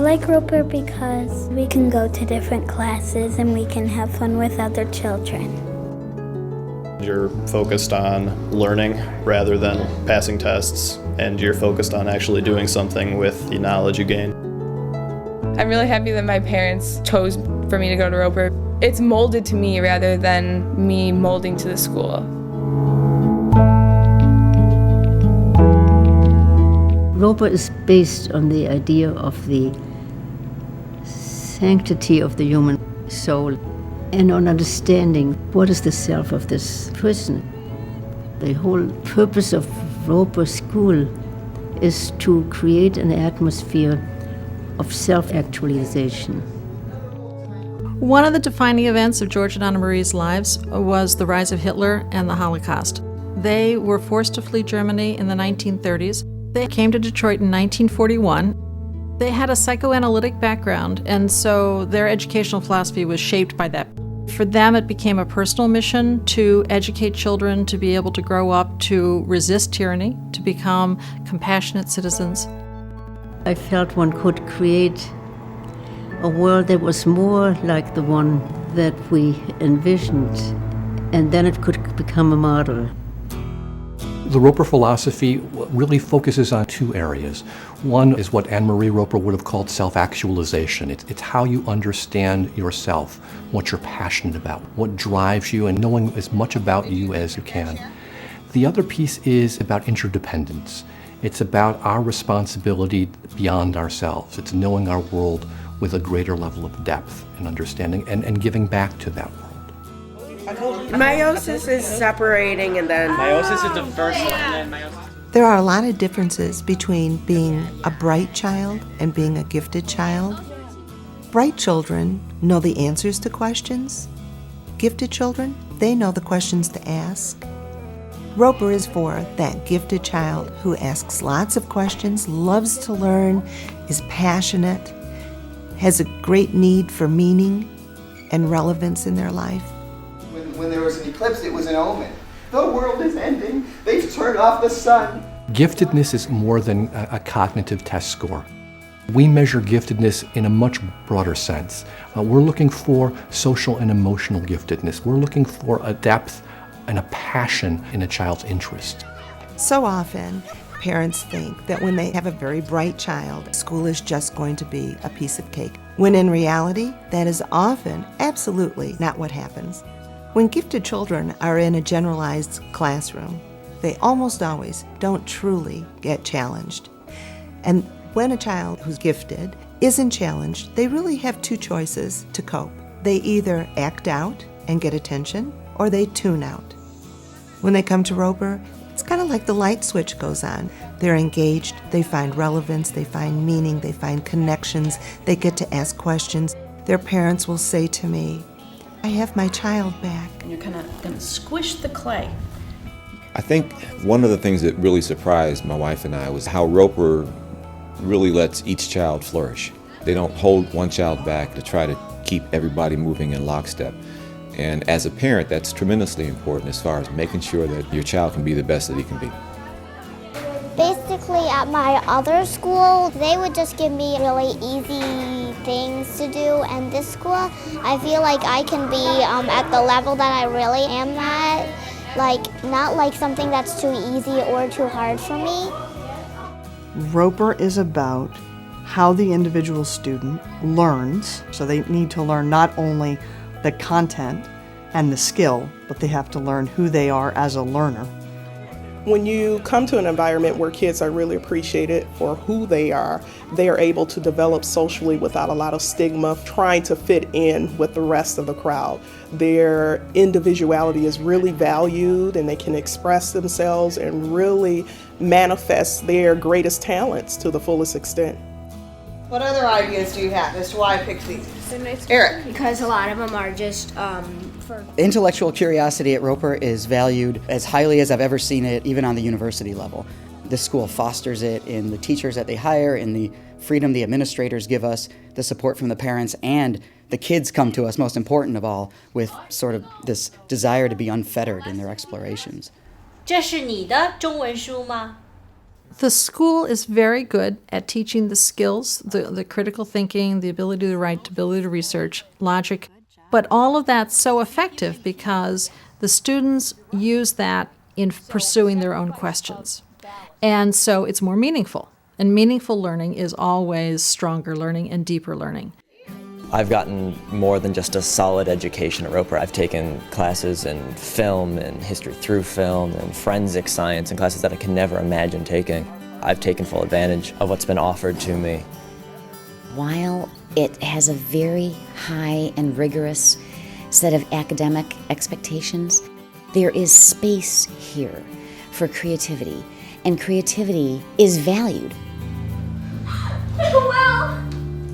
like Roeper because we can go to different classes and we can have fun with other children. You're focused on learning rather than passing tests, and you're focused on actually doing something with the knowledge you gain. I'm really happy that my parents chose for me to go to Roeper. It's molded to me rather than me molding to the school. Roeper is based on the idea of the sanctity of the human soul and on understanding what is the self of this person. The whole purpose of Roeper School is to create an atmosphere of self-actualization. One of the defining events of George and Anna Marie's lives was the rise of Hitler and the Holocaust. They were forced to flee Germany in the 1930s. They came to Detroit in 1941. They had a psychoanalytic background, and so their educational philosophy was shaped by that. For them, it became a personal mission to educate children to be able to grow up to resist tyranny, to become compassionate citizens. I felt one could create a world that was more like the one that we envisioned, and then it could become a model. The Roeper philosophy really focuses on two areas. One is what Anne-Marie Roeper would have called self-actualization. It's how you understand yourself, what you're passionate about, what drives you, and knowing as much about you as you can. The other piece is about interdependence. It's about our responsibility beyond ourselves. It's knowing our world with a greater level of depth and understanding and giving back to that world. Meiosis is separating and then... Meiosis is the first one and then meiosis. There are a lot of differences between being a bright child and being a gifted child. Bright children know the answers to questions. Gifted children, they know the questions to ask. Roeper is for that gifted child who asks lots of questions, loves to learn, is passionate, has a great need for meaning and relevance in their life. When there was an eclipse, it was an omen. The world is ending. They've turned off the sun. Giftedness is more than a cognitive test score. We measure giftedness in a much broader sense. We're looking for social and emotional giftedness. We're looking for a depth and a passion in a child's interest. So often, parents think that when they have a very bright child, school is just going to be a piece of cake, when in reality, that is often absolutely not what happens. When gifted children are in a generalized classroom, they almost always don't truly get challenged. And when a child who's gifted isn't challenged, they really have two choices to cope. They either act out and get attention, or they tune out. When they come to Roeper, it's kind of like the light switch goes on. They're engaged, they find relevance, they find meaning, they find connections, they get to ask questions. Their parents will say to me, I have my child back. And you're kind of going to squish the clay. I think one of the things that really surprised my wife and I was how Roeper really lets each child flourish. They don't hold one child back to try to keep everybody moving in lockstep. And as a parent, that's tremendously important as far as making sure that your child can be the best that he can be. Basically, at my other school, they would just give me really easy things to do, and this school, I feel like I can be at the level that I really am at, not like something that's too easy or too hard for me. Roeper is about how the individual student learns, so they need to learn not only the content and the skill, but they have to learn who they are as a learner. When you come to an environment where kids are really appreciated for who they are able to develop socially without a lot of stigma, trying to fit in with the rest of the crowd. Their individuality is really valued and they can express themselves and really manifest their greatest talents to the fullest extent. What other ideas do you have as to why I picked these? Eric? Because a lot of them are just for... Intellectual curiosity at Roeper is valued as highly as I've ever seen it, even on the university level. This school fosters it in the teachers that they hire, in the freedom the administrators give us, the support from the parents, and the kids come to us, most important of all, with sort of this desire to be unfettered in their explorations. 这是你的中文书吗? The school is very good at teaching the skills, the critical thinking, the ability to write, the ability to research, logic. But all of that's so effective because the students use that in pursuing their own questions. And so it's more meaningful. And meaningful learning is always stronger learning and deeper learning. I've gotten more than just a solid education at Roeper. I've taken classes in film and history through film and forensic science and classes that I can never imagine taking. I've taken full advantage of what's been offered to me. While it has a very high and rigorous set of academic expectations, there is space here for creativity, and creativity is valued.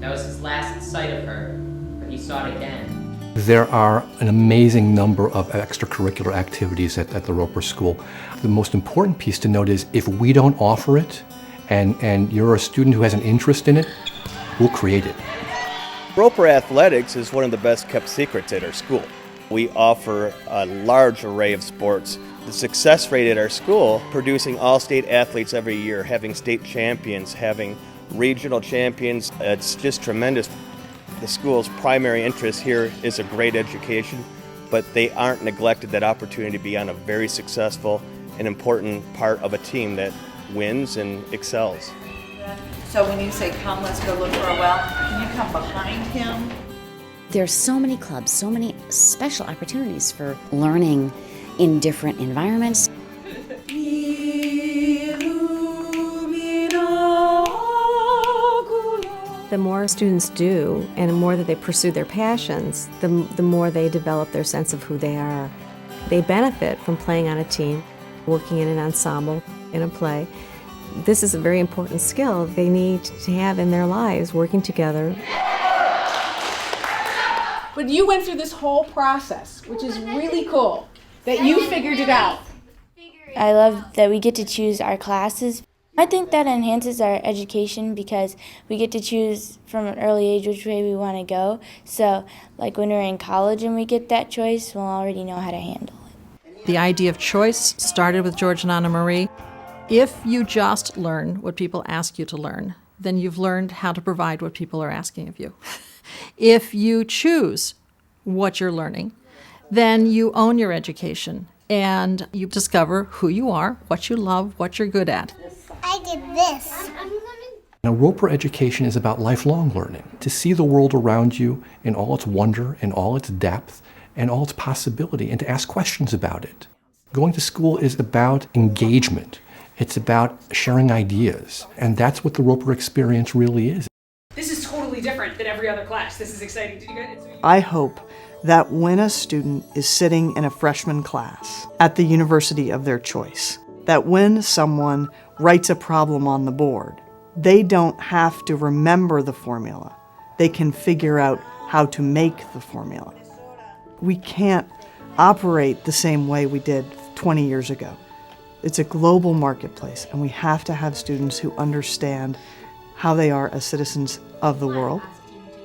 That was his last sight of her, but he saw it again. There are an amazing number of extracurricular activities at the Roeper School. The most important piece to note is if we don't offer it and you're a student who has an interest in it, we'll create it. Roeper Athletics is one of the best kept secrets at our school. We offer a large array of sports. The success rate at our school, producing all-state athletes every year, having state champions, having regional champions, it's just tremendous. The school's primary interest here is a great education, but they aren't neglected that opportunity to be on a very successful and important part of a team that wins and excels. So when you say, come, let's go look for a well, can you come behind him? There's so many clubs, so many special opportunities for learning in different environments. The more students do, and the more that they pursue their passions, the more they develop their sense of who they are. They benefit from playing on a team, working in an ensemble, in a play. This is a very important skill they need to have in their lives, working together. But you went through this whole process, which is really cool, that you figured it out. I love that we get to choose our classes. I think that enhances our education because we get to choose from an early age which way we want to go. So, like when we're in college and we get that choice, we'll already know how to handle it. The idea of choice started with George and Anna Marie. If you just learn what people ask you to learn, then you've learned how to provide what people are asking of you. If you choose what you're learning, then you own your education and you discover who you are, what you love, what you're good at. I did this. Now, Roeper education is about lifelong learning, to see the world around you in all its wonder, in all its depth, and all its possibility, and to ask questions about it. Going to school is about engagement. It's about sharing ideas, and that's what the Roeper experience really is. This is totally different than every other class. This is exciting. Did you guys? I hope that when a student is sitting in a freshman class at the university of their choice, that when someone writes a problem on the board, they don't have to remember the formula. They can figure out how to make the formula. We can't operate the same way we did 20 years ago. It's a global marketplace, and we have to have students who understand how they are as citizens of the world.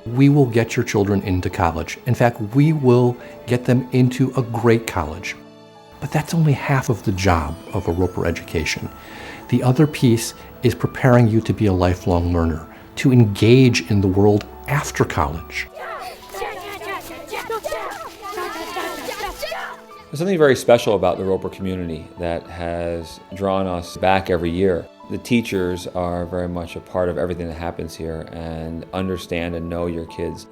We will get your children into college. In fact, we will get them into a great college. But that's only half of the job of a Roeper education. The other piece is preparing you to be a lifelong learner, to engage in the world after college. There's something very special about the Roeper community that has drawn us back every year. The teachers are very much a part of everything that happens here and understand and know your kids.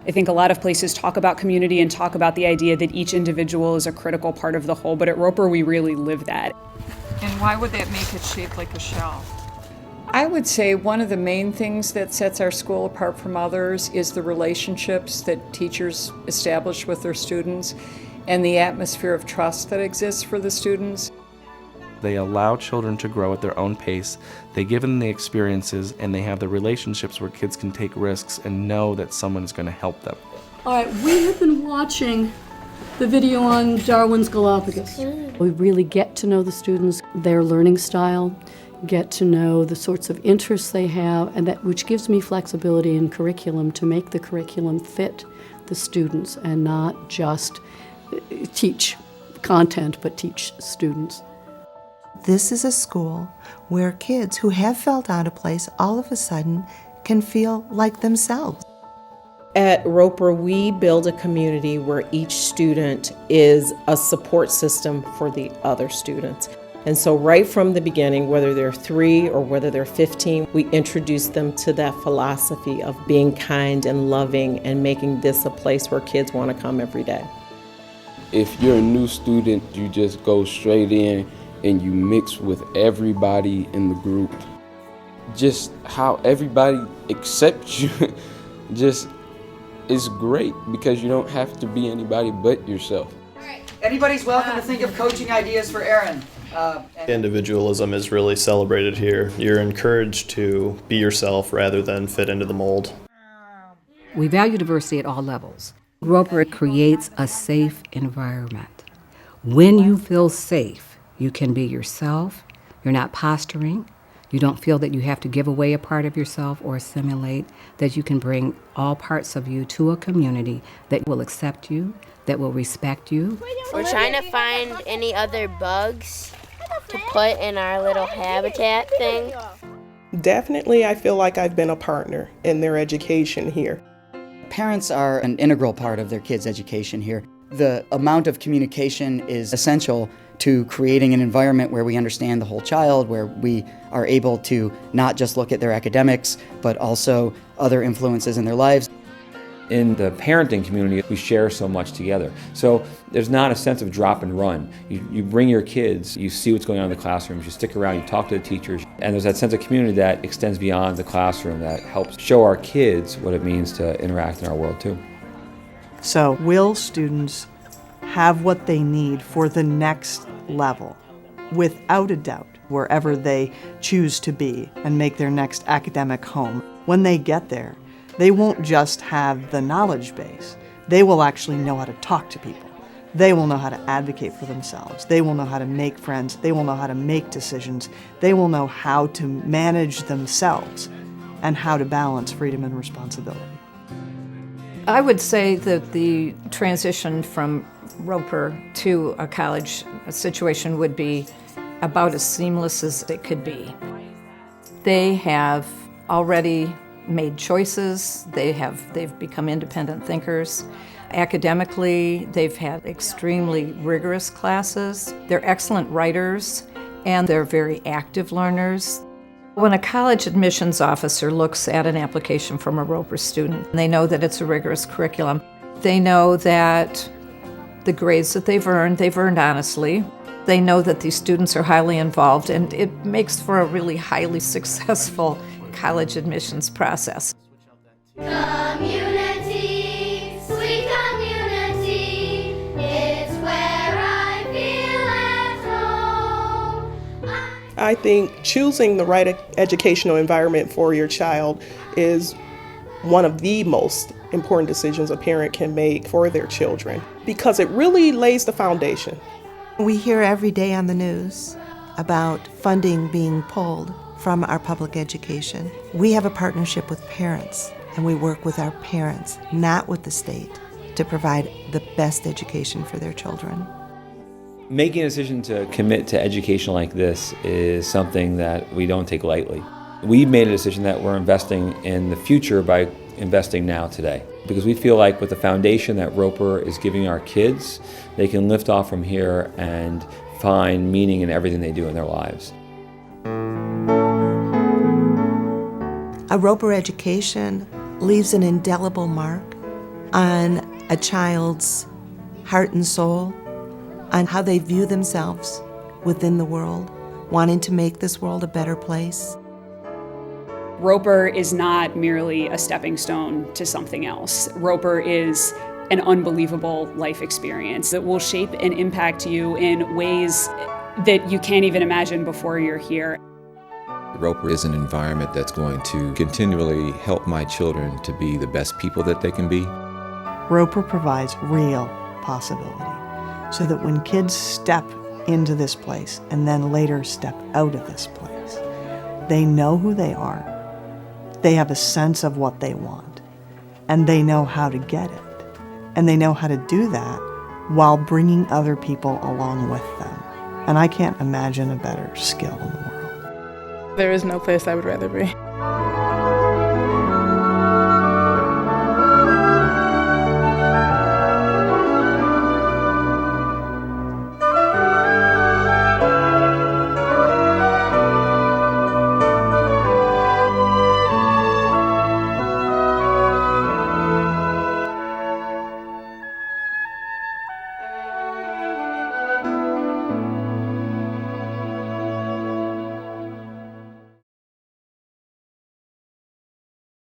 I think a lot of places talk about community and talk about the idea that each individual is a critical part of the whole, but at Roeper we really live that. And why would that make it shaped like a shell? I would say one of the main things that sets our school apart from others is the relationships that teachers establish with their students and the atmosphere of trust that exists for the students. They allow children to grow at their own pace, they give them the experiences, and they have the relationships where kids can take risks and know that someone is going to help them. All right, we have been watching the video on Darwin's Galapagos. We really get to know the students, their learning style, get to know the sorts of interests they have, and that which gives me flexibility in curriculum to make the curriculum fit the students and not just teach content, but teach students. This is a school where kids who have felt out of place all of a sudden can feel like themselves. At Roeper, we build a community where each student is a support system for the other students. And so right from the beginning, whether they're 3 or whether they're 15, we introduce them to that philosophy of being kind and loving and making this a place where kids want to come every day. If you're a new student, you just go straight in and you mix with everybody in the group. Just how everybody accepts you just is great because you don't have to be anybody but yourself. Anybody's welcome to think of coaching ideas for Aaron. Individualism is really celebrated here. You're encouraged to be yourself rather than fit into the mold. We value diversity at all levels. Roeper creates a safe environment. When you feel safe, you can be yourself. You're not posturing. You don't feel that you have to give away a part of yourself or assimilate, that you can bring all parts of you to a community that will accept you, that will respect you. We're trying to find any other bugs to put in our little habitat thing. Definitely, I feel like I've been a partner in their education here. Parents are an integral part of their kids' education here. The amount of communication is essential to creating an environment where we understand the whole child, where we are able to not just look at their academics, but also other influences in their lives. In the parenting community, we share so much together. So there's not a sense of drop and run. You bring your kids, you see what's going on in the classrooms, you stick around, you talk to the teachers, and there's that sense of community that extends beyond the classroom that helps show our kids what it means to interact in our world too. So will students have what they need for the next level? Without a doubt, wherever they choose to be and make their next academic home, when they get there, they won't just have the knowledge base. They will actually know how to talk to people. They will know how to advocate for themselves. They will know how to make friends. They will know how to make decisions. They will know how to manage themselves and how to balance freedom and responsibility. I would say that the transition from Roeper to a college situation would be about as seamless as it could be. They have already made choices, they've become independent thinkers. Academically, they've had extremely rigorous classes. They're excellent writers, and they're very active learners. When a college admissions officer looks at an application from a Roeper student, they know that it's a rigorous curriculum. They know that the grades that they've earned honestly. They know that these students are highly involved, and it makes for a really highly successful college admissions process. Community, sweet community, it's where I feel at home. I think choosing the right educational environment for your child is one of the most important decisions a parent can make for their children because it really lays the foundation. We hear every day on the news about funding being pulled from our public education. We have a partnership with parents, and we work with our parents, not with the state, to provide the best education for their children. Making a decision to commit to education like this is something that we don't take lightly. We've made a decision that we're investing in the future by investing now today, because we feel like with the foundation that Roeper is giving our kids, they can lift off from here and find meaning in everything they do in their lives. A Roeper education leaves an indelible mark on a child's heart and soul, on how they view themselves within the world, wanting to make this world a better place. Roeper is not merely a stepping stone to something else. Roeper is an unbelievable life experience that will shape and impact you in ways that you can't even imagine before you're here. Roeper is an environment that's going to continually help my children to be the best people that they can be. Roeper provides real possibility so that when kids step into this place and then later step out of this place, they know who they are, they have a sense of what they want, and they know how to get it. And they know how to do that while bringing other people along with them. And I can't imagine a better skill in the world. There is no place I would rather be.